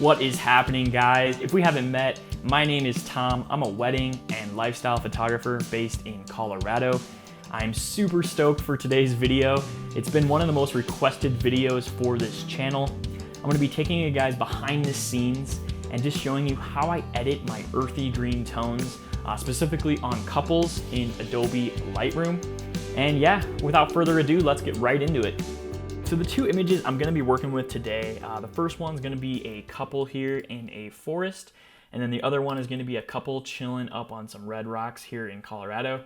What is happening, guys? If we haven't met, my name is Tom. I'm a wedding and lifestyle photographer based in Colorado. I'm super stoked for today's video. It's been one of the most requested videos for this channel. I'm gonna be taking you guys behind the scenes and just showing you how I edit my earthy green tones, specifically on couples in Adobe Lightroom. And yeah, without further ado, let's get right into it. So the two images I'm gonna be working with today, the first one's gonna be a couple here in a forest, and then the other one is gonna be a couple chilling up on some red rocks here in Colorado.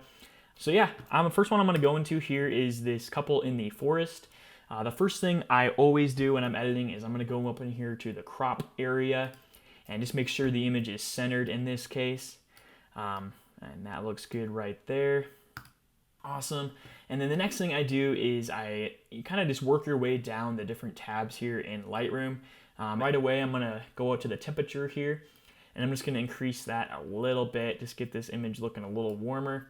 So yeah, the first one I'm gonna go into here is this couple in the forest. The first thing I always do when I'm editing is I'm gonna go up in here to the crop area and just make sure the image is centered in this case. And that looks good right there. Awesome. And then the next thing I do is you kind of just work your way down the different tabs here in Lightroom. Right away, I'm gonna go out to the temperature here, and I'm just gonna increase that a little bit, just get this image looking a little warmer.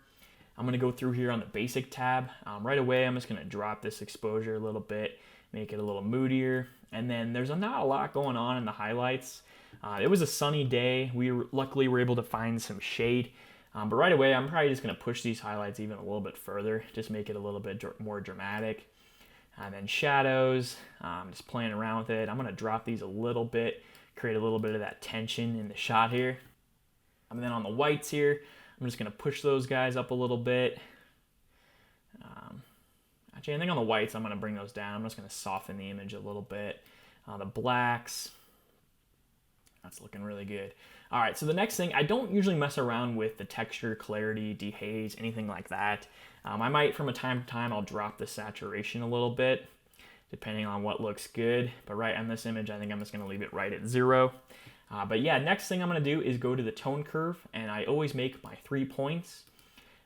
I'm gonna go through here on the basic tab. Right away, I'm just gonna drop this exposure a little bit, make it a little moodier. And then there's not a lot going on in the highlights. It was a sunny day. Luckily were able to find some shade. But right away, I'm probably just going to push these highlights even a little bit further, just make it a little bit more dramatic. And then shadows, just playing around with it. I'm going to drop these a little bit, create a little bit of that tension in the shot here. And then on the whites here, I'm just going to push those guys up a little bit. Actually, I think on the whites, I'm going to bring those down. I'm just going to soften the image a little bit. The blacks, that's looking really good. All right, so the next thing, I don't usually mess around with the texture, clarity, dehaze, anything like that. I might, from time to time, I'll drop the saturation a little bit, depending on what looks good. But right on this image, I think I'm just gonna leave it right at 0. But yeah, next thing I'm gonna do is go to the tone curve, and I always make my 3 points.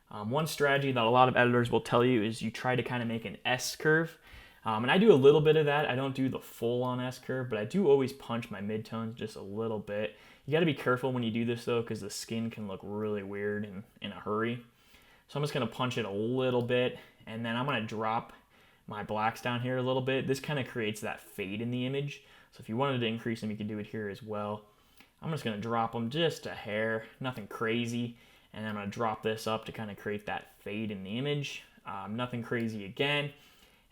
One strategy that a lot of editors will tell you is you try to kind of make an S curve. And I do a little bit of that. I don't do the full-on S curve, but I do always punch my midtones just a little bit. You got to be careful when you do this, though, because the skin can look really weird in a hurry. So I'm just going to punch it a little bit, and then I'm going to drop my blacks down here a little bit. This kind of creates that fade in the image. So if you wanted to increase them, you can do it here as well. I'm just going to drop them just a hair, nothing crazy. And then I'm going to drop this up to kind of create that fade in the image. Nothing crazy again.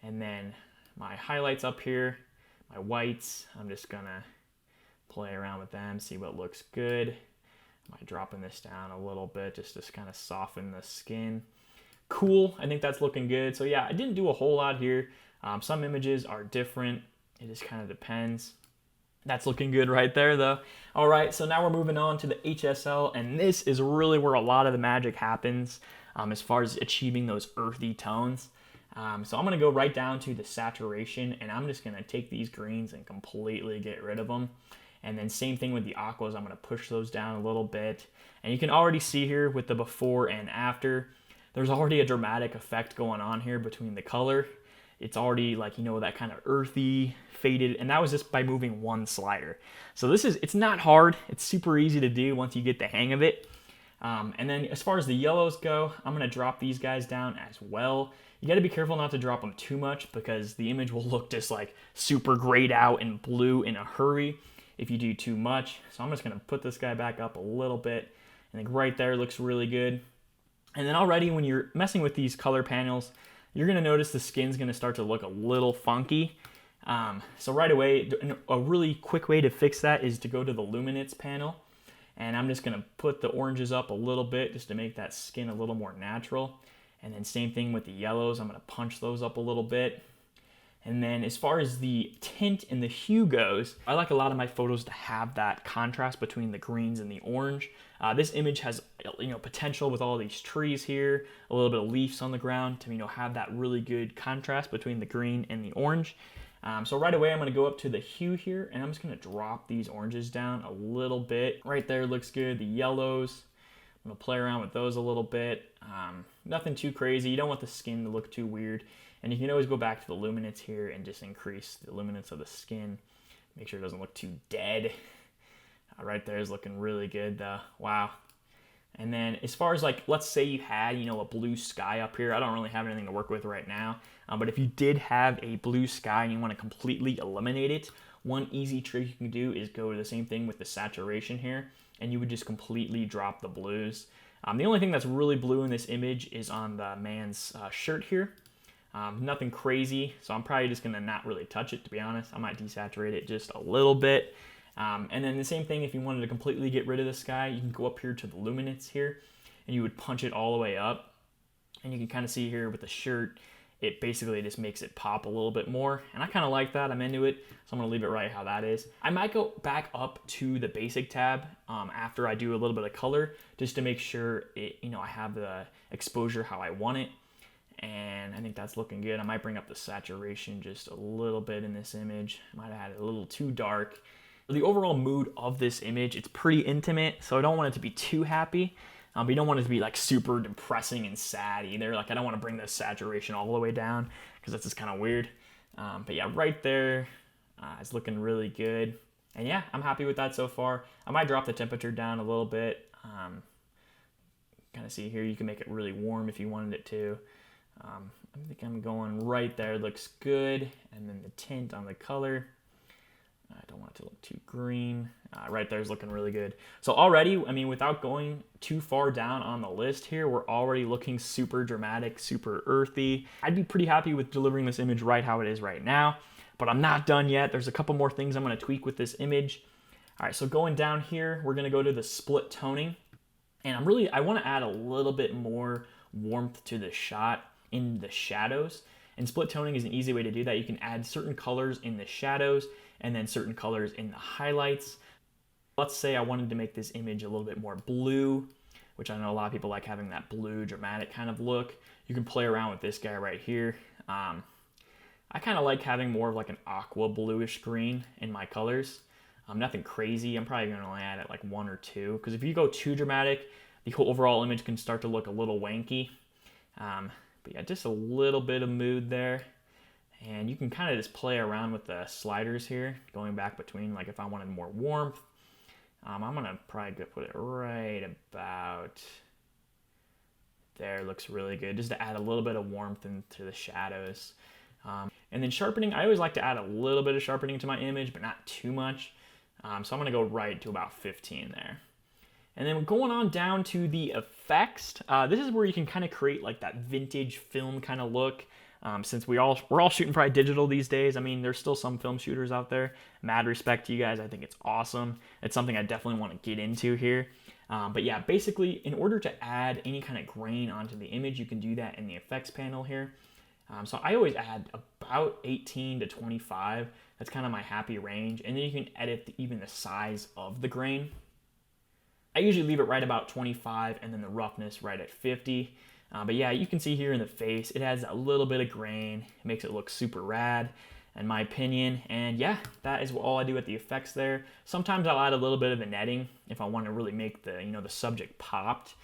And then my highlights up here, my whites, I'm just gonna play around with them, see what looks good. Am I dropping this down a little bit just to kind of soften the skin? Cool, I think that's looking good. So yeah, I didn't do a whole lot here. Some images are different. It just kind of depends. That's looking good right there though. All right, so now we're moving on to the HSL, and this is really where a lot of the magic happens as far as achieving those earthy tones. So I'm going to go right down to the saturation, and I'm just going to take these greens and completely get rid of them. And then same thing with the aquas, I'm going to push those down a little bit. And you can already see here with the before and after, there's already a dramatic effect going on here between the color. It's already like, you know, that kind of earthy, faded, and that was just by moving one slider. So it's not hard. It's super easy to do once you get the hang of it. And then as far as the yellows go, I'm going to drop these guys down as well. You got to be careful not to drop them too much because the image will look just like super grayed out and blue in a hurry if you do too much. So I'm just going to put this guy back up a little bit. I think right there looks really good. And then already when you're messing with these color panels, you're going to notice the skin's going to start to look a little funky. So right away, a really quick way to fix that is to go to the luminance panel. And I'm just going to put the oranges up a little bit just to make that skin a little more natural. And then same thing with the yellows, I'm going to punch those up a little bit. And then as far as the tint and the hue goes, I like a lot of my photos to have that contrast between the greens and the orange. This image has, you know, potential with all these trees here, a little bit of leaves on the ground to, you know, have that really good contrast between the green and the orange. So right away, I'm going to go up to the hue here, and I'm just going to drop these oranges down a little bit. Right there looks good. The yellows, I'm going to play around with those a little bit. Nothing too crazy. You don't want the skin to look too weird. And you can always go back to the luminance here and just increase the luminance of the skin. Make sure it doesn't look too dead. Right there is looking really good though. Wow. And then as far as like, let's say you had, you know, a blue sky up here. I don't really have anything to work with right now. But if you did have a blue sky and you want to completely eliminate it, one easy trick you can do is go to the same thing with the saturation here, and you would just completely drop the blues. The only thing that's really blue in this image is on the man's shirt here. Nothing crazy, so I'm probably just gonna not really touch it, to be honest. I might desaturate it just a little bit. And then the same thing, if you wanted to completely get rid of the sky, you can go up here to the luminance here, and you would punch it all the way up. And you can kind of see here with the shirt, it basically just makes it pop a little bit more. And I kind of like that, I'm into it. So I'm gonna leave it right how that is. I might go back up to the basic tab after I do a little bit of color, just to make sure it, I have the exposure how I want it. And I think that's looking good. I might bring up the saturation just a little bit in this image. I might have had it a little too dark. The overall mood of this image, it's pretty intimate, so I don't want it to be too happy. But you don't want it to be like super depressing and sad either. Like I don't want to bring the saturation all the way down because that's just kind of weird. But yeah, right there, it's looking really good. And yeah, I'm happy with that so far. I might drop the temperature down a little bit. Kind of see here, you can make it really warm if you wanted it to. I think I'm going right there, looks good. And then the tint on the color, I don't want it to look too green. Right there is looking really good. So already, I mean, without going too far down on the list here, we're already looking super dramatic, super earthy. I'd be pretty happy with delivering this image right how it is right now, but I'm not done yet. There's a couple more things I'm gonna tweak with this image. All right, so going down here, we're gonna go to the split toning. And I wanna add a little bit more warmth to the shot in the shadows. And split toning is an easy way to do that. You can add certain colors in the shadows and then certain colors in the highlights. Let's say I wanted to make this image a little bit more blue, which I know a lot of people like having that blue dramatic kind of look. You can play around with this guy right here. I kind of like having more of like an aqua bluish green in my colors. Nothing crazy. I'm probably gonna only add it like 1 or 2, because if you go too dramatic, the whole overall image can start to look a little wanky. But yeah, just a little bit of mood there. And you can kind of just play around with the sliders here, going back between, like if I wanted more warmth. I'm gonna probably put it right about there. Looks really good, just to add a little bit of warmth into the shadows. And then sharpening, I always like to add a little bit of sharpening to my image, but not too much. So I'm gonna go right to about 15 there. And then going on down to the effects, this is where you can kind of create like that vintage film kind of look. Since we're all shooting probably digital these days. I mean, there's still some film shooters out there. Mad respect to you guys. I think it's awesome. It's something I definitely want to get into here. But yeah, basically, in order to add any kind of grain onto the image, you can do that in the effects panel here. So I always add about 18 to 25. That's kind of my happy range. And then you can edit even the size of the grain. I usually leave it right about 25 and then the roughness right at 50. But yeah, you can see here in the face, it has a little bit of grain. It makes it look super rad, in my opinion. And yeah, that is all I do with the effects there. Sometimes I'll add a little bit of the netting if I want to really make the, the subject popped.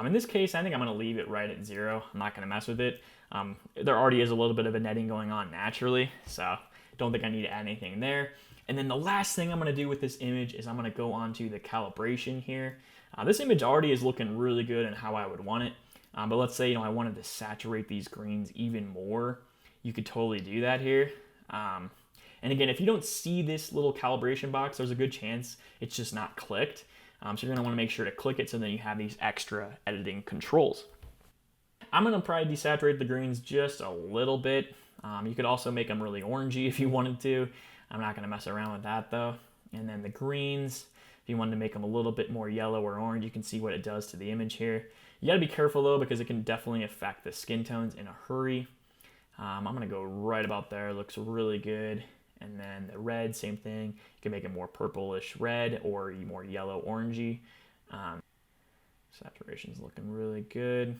In this case, I think I'm going to leave it right at 0. I'm not going to mess with it. There already is a little bit of a netting going on naturally, so don't think I need to add anything there. And then the last thing I'm going to do with this image is I'm going to go on to the calibration here. This image already is looking really good and how I would want it. But let's say, I wanted to saturate these greens even more. You could totally do that here. And again, if you don't see this little calibration box, there's a good chance it's just not clicked. So you're gonna wanna make sure to click it so then you have these extra editing controls. I'm gonna probably desaturate the greens just a little bit. You could also make them really orangey if you wanted to. I'm not gonna mess around with that though. And then the greens, if you wanted to make them a little bit more yellow or orange, you can see what it does to the image here. You gotta be careful though, because it can definitely affect the skin tones in a hurry. I'm gonna go right about there, looks really good. And then the red, same thing. You can make it more purplish red or more yellow orangey. Saturation's looking really good.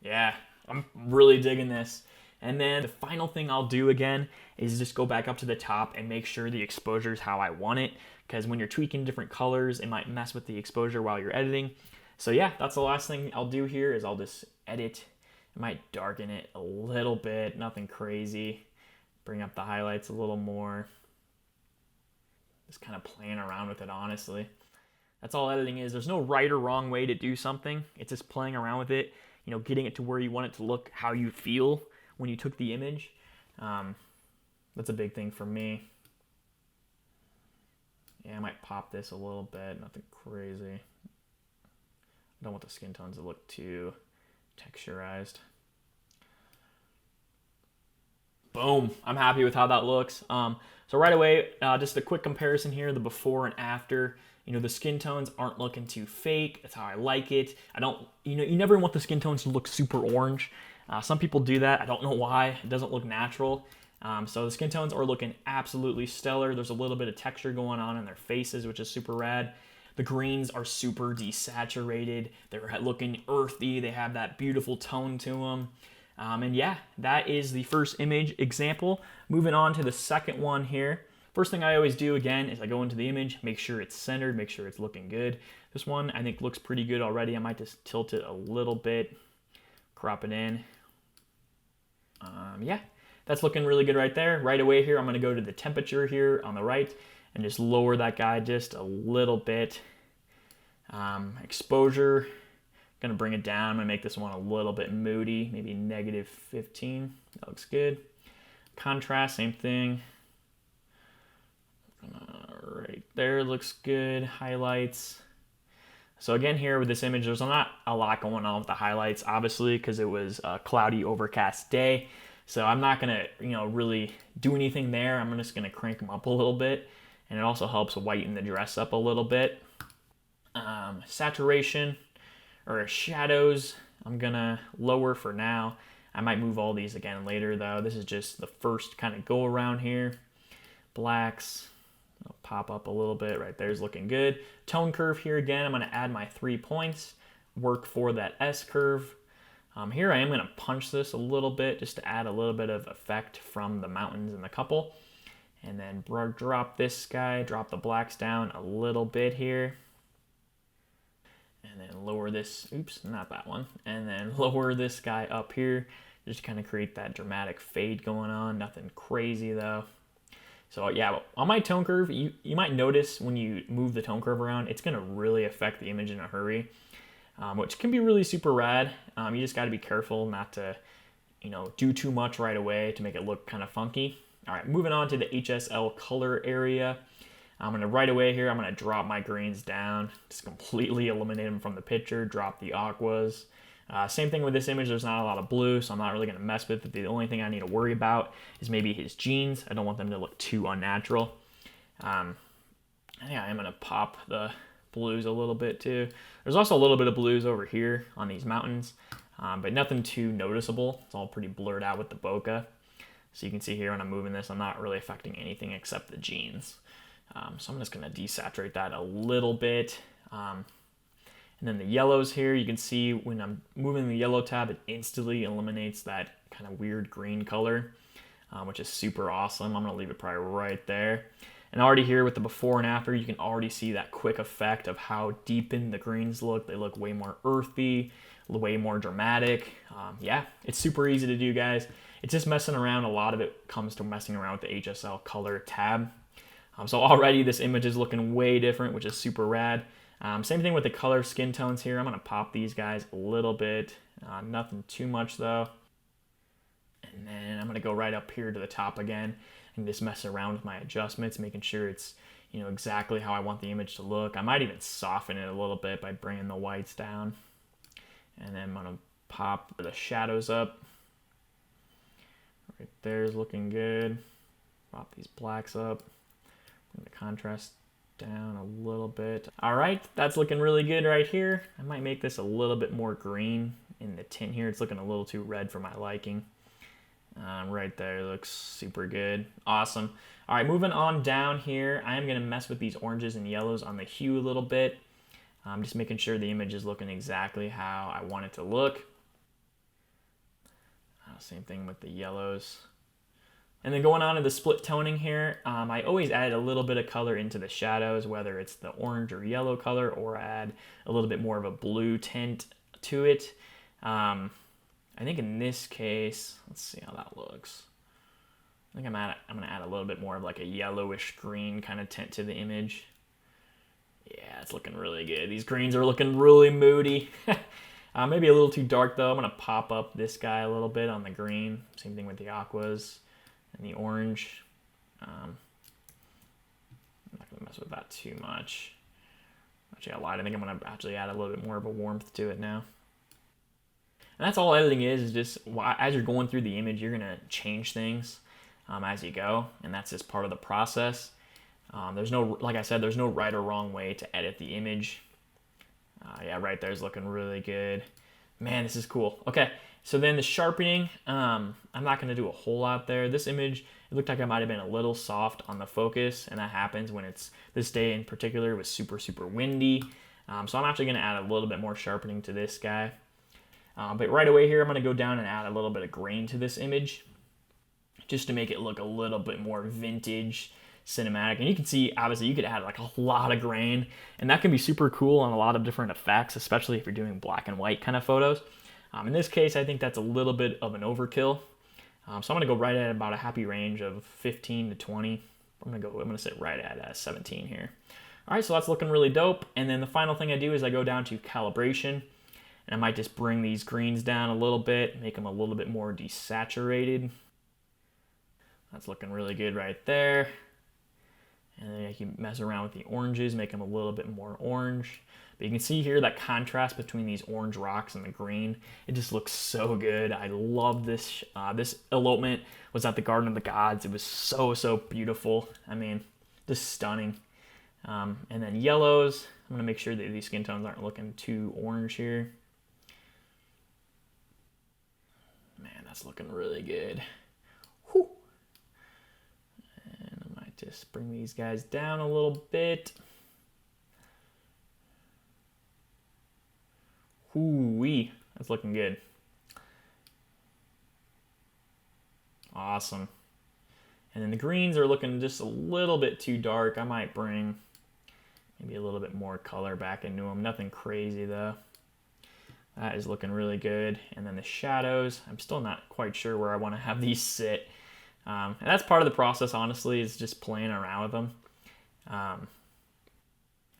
Yeah, I'm really digging this. And then the final thing I'll do again is just go back up to the top and make sure the exposure is how I want it, because when you're tweaking different colors, it might mess with the exposure while you're editing. So yeah, that's the last thing I'll do here is I'll just edit. I might darken it a little bit, nothing crazy. Bring up the highlights a little more. Just kind of playing around with it, honestly. That's all editing is. There's no right or wrong way to do something. It's just playing around with it, getting it to where you want it to look how you feel when you took the image. That's a big thing for me. Yeah, I might pop this a little bit, nothing crazy. I don't want the skin tones to look too texturized. Boom, I'm happy with how that looks. So right away, just a quick comparison here, the before and after. You know, the skin tones aren't looking too fake. That's how I like it. I don't, you know, you never want the skin tones to look super orange. Some people do that. I don't know why. It doesn't look natural. So the skin tones are looking absolutely stellar. There's a little bit of texture going on in their faces, which is super rad. The greens are super desaturated. They're looking earthy. They have that beautiful tone to them. And yeah, that is the first image example. Moving on to the second one here. First thing I always do again is I go into the image, make sure it's centered, make sure it's looking good. This one I think looks pretty good already. I might just tilt it a little bit, crop it in. Yeah, that's looking really good right there. Right away here, I'm gonna go to the temperature here on the right and just lower that guy just a little bit. Exposure, gonna bring it down. I'm gonna make this one a little bit moody, maybe -15. That looks good. Contrast, same thing. Right there looks good. Highlights. So again here with this image, there's not a lot going on with the highlights, obviously, because it was a cloudy, overcast day. So I'm not gonna, really do anything there. I'm just gonna crank them up a little bit, and it also helps whiten the dress up a little bit. Saturation or shadows, I'm gonna lower for now. I might move all these again later though. This is just the first kind of go around here. Blacks, I'll pop up a little bit. Right there's looking good. Tone curve here again, I'm gonna add my 3 points, work for that S curve. Here I am gonna punch this a little bit just to add a little bit of effect from the mountains and the couple. And then drop this guy, drop the blacks down a little bit here. And then lower this, oops, not that one. And then lower this guy up here, just kind of create that dramatic fade going on. Nothing crazy though. So yeah, on my tone curve, you might notice when you move the tone curve around, it's gonna really affect the image in a hurry, which can be really super rad. You just gotta be careful not to, do too much right away to make it look kind of funky. All right, moving on to the HSL color area. I'm gonna right away here, I'm gonna drop my greens down, just completely eliminate them from the picture, drop the aquas. Same thing with this image, there's not a lot of blue, so I'm not really gonna mess with it. The only thing I need to worry about is maybe his jeans. I don't want them to look too unnatural. Yeah, I'm gonna pop the blues a little bit too. There's also a little bit of blues over here on these mountains, but nothing too noticeable. It's all pretty blurred out with the bokeh. So you can see here when I'm moving this, I'm not really affecting anything except the jeans. So I'm just gonna desaturate that a little bit. And then the yellows here, you can see when I'm moving the yellow tab, it instantly eliminates that kind of weird green color, which is super awesome. I'm gonna leave it probably right there. And already here with the before and after, you can already see that quick effect of how deepened the greens look. They look way more earthy, way more dramatic. Yeah, it's super easy to do, guys. It's just messing around. A lot of it comes to messing around with the HSL color tab. So already this image is looking way different, which is super rad. Same thing with the color skin tones here. I'm gonna pop these guys a little bit, nothing too much though. And then I'm gonna go right up here to the top again and just mess around with my adjustments, making sure it's exactly how I want the image to look. I might even soften it a little bit by bringing the whites down. And then I'm gonna pop the shadows up. Right there's looking good. Pop these blacks up. Bring the contrast down a little bit. All right, that's looking really good right here. I might make this a little bit more green in the tint here. It's looking a little too red for my liking. Right there looks super good. Awesome. All right, moving on down here, I am gonna mess with these oranges and yellows on the hue a little bit. Just making sure the image is looking exactly how I want it to look. Same thing with the yellows. And then going on to the split toning here, I always add a little bit of color into the shadows, whether it's the orange or yellow color, or add a little bit more of a blue tint to it. I think in this case, let's see how that looks. I think I'm gonna add a little bit more of like a yellowish green kind of tint to the image. Yeah, it's looking really good. These greens are looking really moody. Maybe a little too dark though. I'm gonna pop up this guy a little bit on the green. Same thing with the aquas and the orange. I'm not gonna mess with that too much. Actually, I lied. I think I'm gonna actually add a little bit more of a warmth to it now. And that's all editing is just as you're going through the image, you're gonna change things as you go, and that's just part of the process. There's no, like I said, there's no right or wrong way to edit the image. Yeah, right there's looking really good. Man, this is cool. Okay, so then the sharpening, I'm not gonna do a whole lot there. This image, it looked like I might have been a little soft on the focus, and that happens when it's, this day in particular was super, super windy. So I'm actually gonna add a little bit more sharpening to this guy. But right away here, I'm gonna go down and add a little bit of grain to this image, just to make it look a little bit more vintage, cinematic. And you can see, obviously, you could add like a lot of grain, and that can be super cool on a lot of different effects, especially if you're doing black and white kind of photos. In this case, I think that's a little bit of an overkill. So I'm gonna go right at about a happy range of 15 to 20. I'm gonna sit right at 17 here. All right, so that's looking really dope. And then the final thing I do is I go down to calibration, and I might just bring these greens down a little bit, make them a little bit more desaturated. That's looking really good right there. And then you can mess around with the oranges, make them a little bit more orange. But you can see here that contrast between these orange rocks and the green. It just looks so good. I love this. This elopement was at the Garden of the Gods. It was so, so beautiful. I mean, just stunning. And then yellows. I'm gonna make sure that these skin tones aren't looking too orange here. Man, that's looking really good. Whew. And I might just bring these guys down a little bit. Ooh-wee, that's looking good. Awesome. And then the greens are looking just a little bit too dark. I might bring maybe a little bit more color back into them. Nothing crazy though. That is looking really good. And then the shadows, I'm still not quite sure where I want to have these sit. And that's part of the process, honestly, is just playing around with them. I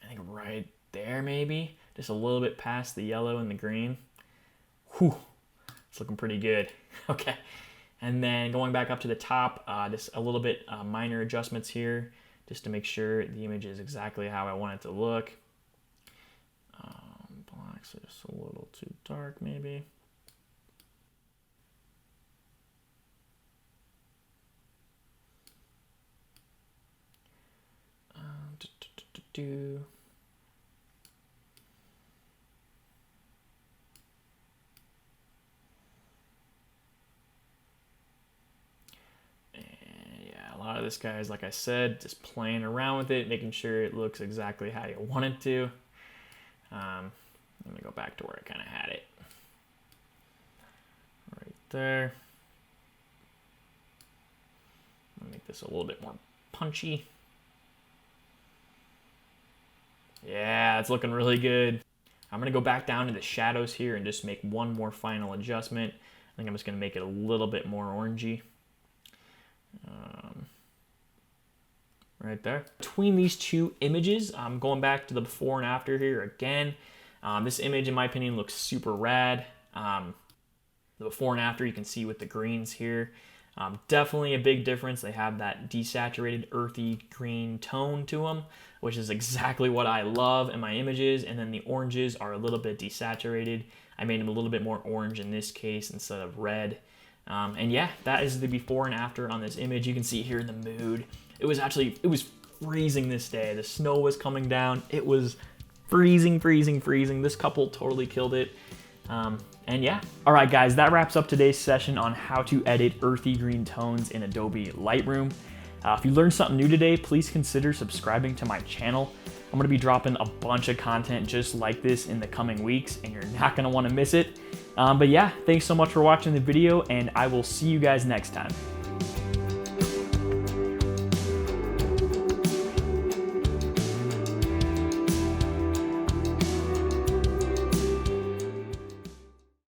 think right there maybe. Just a little bit past the yellow and the green. Whew, it's looking pretty good. Okay, and then going back up to the top, just a little bit minor adjustments here, just to make sure the image is exactly how I want it to look. Blacks are just a little too dark, maybe. A lot of this guy is, like I said, just playing around with it, making sure it looks exactly how you want it to. Let me go back to where I kind of had it. Right there. I'll make this a little bit more punchy. Yeah, it's looking really good. I'm gonna go back down to the shadows here and just make one more final adjustment. I think I'm just gonna make it a little bit more orangey. Right there. Between these two images, I'm going back to the before and after here again. This image, in my opinion, looks super rad. The before and after, you can see with the greens here. Definitely a big difference. They have that desaturated, earthy green tone to them, which is exactly what I love in my images. And then the oranges are a little bit desaturated. I made them a little bit more orange in this case instead of red. And yeah, that is the before and after on this image. You can see here in the mood. It was freezing this day. The snow was coming down. It was freezing, freezing, freezing. This couple totally killed it. And yeah. All right, guys, that wraps up today's session on how to edit earthy green tones in Adobe Lightroom. If you learned something new today, please consider subscribing to my channel. I'm gonna be dropping a bunch of content just like this in the coming weeks, and you're not gonna wanna miss it. But yeah, thanks so much for watching the video, and I will see you guys next time.